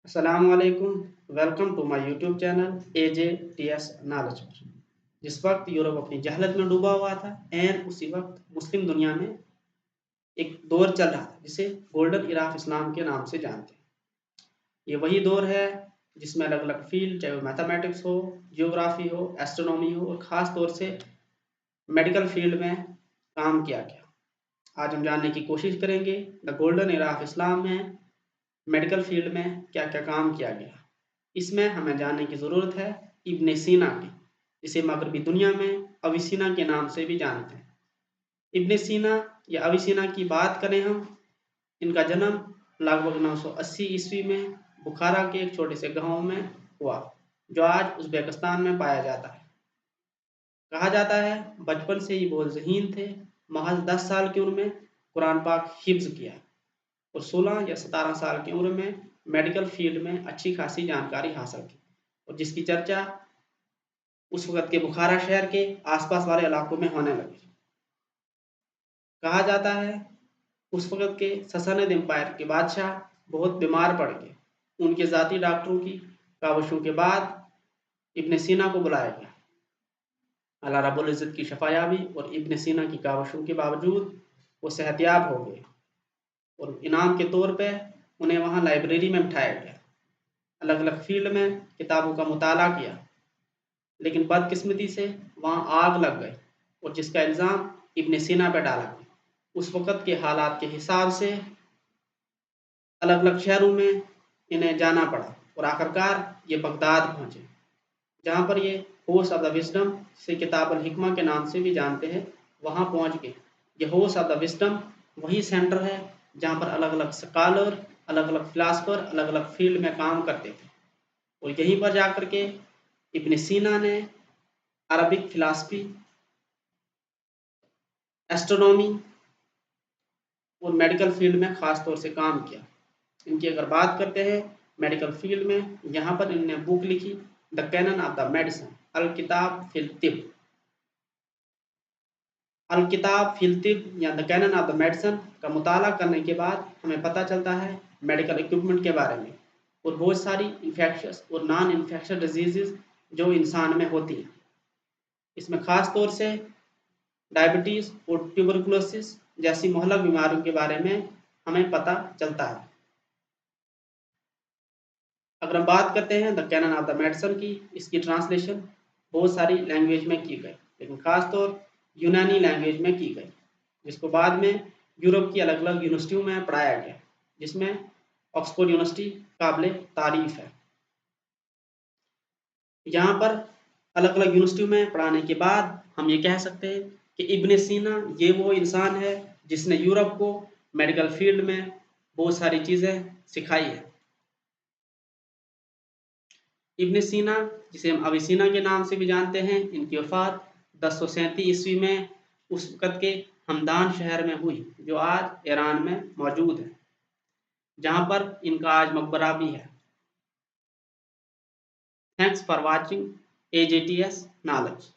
अस्सलामुअलैकुम। Welcome to my YouTube channel AJTS knowledge पर। जिस वक्त यूरोप अपनी जहलत में डूबा हुआ था एंड उसी वक्त मुस्लिम दुनिया में एक दौर चल रहा था जिसे गोल्डन इरा ऑफ इस्लाम के नाम से जानते हैं। ये वही दौर है जिसमें अलग अलग फील्ड, चाहे वो मैथमेटिक्स हो, जियोग्राफी हो, एस्ट्रोनॉमी हो और ख़ास तौर से मेडिकल फील्ड में काम किया गया। आज हम जानने की कोशिश करेंगे the golden era of Islam में मेडिकल फील्ड में क्या क्या काम किया गया। इसमें हमें जानने की ज़रूरत है इब्न सीना की, जिसे मगरबी दुनिया में अविसीना के नाम से भी जानते हैं। इब्न सीना या अविसीना की बात करें हम, इनका जन्म लगभग 980 ईस्वी में बुखारा के एक छोटे से गांव में हुआ, जो आज उज़्बेकिस्तान में पाया जाता है। कहा जाता है बचपन से ही बहुत ज़हीन थे। महज 10 साल की उम्र में कुरान पाक हिफ्ज़ किया और 16 या 17 साल की उम्र में मेडिकल फील्ड में अच्छी खासी जानकारी हासिल की, और जिसकी चर्चा उस वक्त के बुखारा शहर के आसपास वाले इलाकों में होने लगी। कहा जाता है उस वक्त के ससानिद एम्पायर के बादशाह बहुत बीमार पड़ गए। उनके ज़ाती डॉक्टरों की काविशों के बाद इब्न सीना को बुलाया गया। अल्लाह रब्बुल इज़्ज़त की शफायाबी और इब्न सीना की काविशों के बावजूद वो सेहतयाब हो गए और इनाम के तौर पे उन्हें वहाँ लाइब्रेरी में बिठाया गया। अलग अलग फील्ड में किताबों का मुताला किया, लेकिन बदकिस्मती से वहाँ आग लग गई और जिसका इल्ज़ाम इब्न सीना पर डाला गया। उस वक़्त के हालात के हिसाब से अलग अलग शहरों में इन्हें जाना पड़ा और आखिरकार ये बगदाद पहुँचे, जहाँ पर ये होश ऑफ द विजडम से किताब अल हिकमा के नाम से भी जानते हैं, वहाँ पहुँच गए। ये होश ऑफ द विजडम वही सेंटर है जहाँ पर अलग अलग स्कॉलर, अलग अलग फिलासफर अलग अलग फील्ड में काम करते थे, और यहीं पर जाकर के इब्न सीना ने अरबिक फिलासफी, एस्ट्रोनॉमी और मेडिकल फील्ड में ख़ास तौर से काम किया। इनकी अगर बात करते हैं मेडिकल फील्ड में, यहाँ पर इन्होंने बुक लिखी the canon of the medicine, अल किताब फिल तिब। अल किताब फिल तिब या the canon of the medicine का मुताला करने के बाद हमें पता चलता है मेडिकल इक्विपमेंट के बारे में और बहुत सारी इन्फेक्शस और नॉन इन्फेक्शस डिजीज़ जो इंसान में होती हैं। इसमें ख़ास तौर से डायबिटीज़ और ट्यूबरकुलोसिस जैसी मोहल्लक बीमारियों के बारे में हमें पता चलता है। अगर हम बात करते हैं the canon of the medicine की, इसकी ट्रांसलेशन बहुत सारी लैंग्वेज में की गई, लेकिन ख़ासतौर यूनानी लैंग्वेज में की गई, जिसको बाद में यूरोप की अलग अलग यूनिवर्सिटियों में पढ़ाया गया, जिसमें ऑक्सफोर्ड यूनिवर्सिटी काबिल तारीफ है। यहाँ पर अलग अलग यूनिवर्सिटियों में पढ़ाने के बाद हम ये कह सकते हैं कि इब्न सीना ये वो इंसान है जिसने यूरोप को मेडिकल फील्ड में बहुत सारी चीज़ें सिखाई है। इब्न सीना, जिसे हम अविसीना के नाम से भी जानते हैं, इनकी वफ़ात 1037 ईस्वी में उस वक़्त के हमदान शहर में हुई, जो आज ईरान में मौजूद है, जहाँ पर इनका आज मकबरा भी है। Thanks for watching AJTS knowledge.